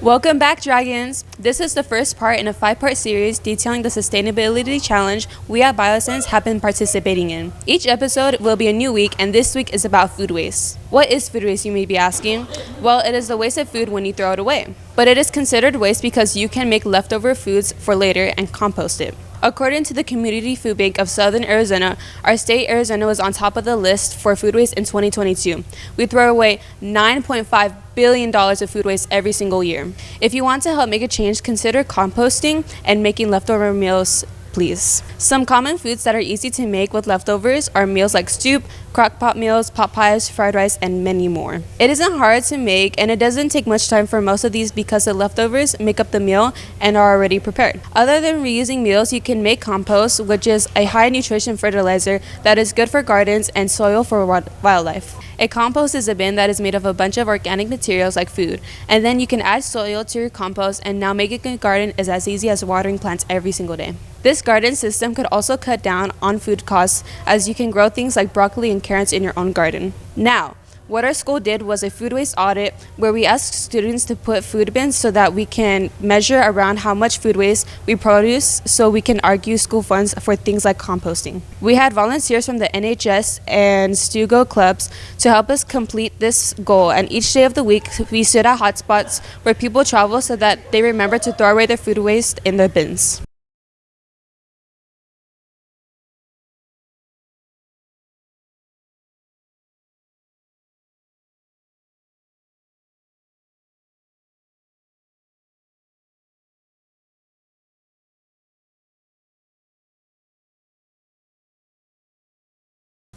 Welcome back, Dragons! This is the first part in a 5-part series detailing the sustainability challenge we at BioSense have been participating in. Each episode will be a new week, and this week is about food waste. What is food waste, you may be asking? Well, it is the waste of food when you throw it away. But it is considered waste because you can make leftover foods for later and compost it. According to the Community Food Bank of Southern Arizona, our state, Arizona, was on top of the list for food waste in 2022. We throw away $9.5 billion of food waste every single year. If you want to help make a change, consider composting and making leftover meals, please. Some common foods that are easy to make with leftovers are meals like soup, crock pot meals, pot pies, fried rice, and many more. It isn't hard to make, and it doesn't take much time for most of these because the leftovers make up the meal and are already prepared. Other than reusing meals, you can make compost, which is a high nutrition fertilizer that is good for gardens and soil for wildlife. A compost is a bin that is made of a bunch of organic materials like food, and then you can add soil to your compost, and now making a garden is as easy as watering plants every single day. This garden system could also cut down on food costs, as you can grow things like broccoli and carrots in your own garden. Now, what our school did was a food waste audit where we asked students to put food bins so that we can measure around how much food waste we produce so we can argue school funds for things like composting. We had volunteers from the NHS and Stugo clubs to help us complete this goal, and each day of the week we stood at hotspots where people travel so that they remember to throw away their food waste in their bins.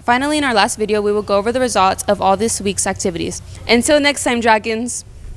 Finally, in our last video, we will go over the results of all this week's activities. Until next time, Dragons!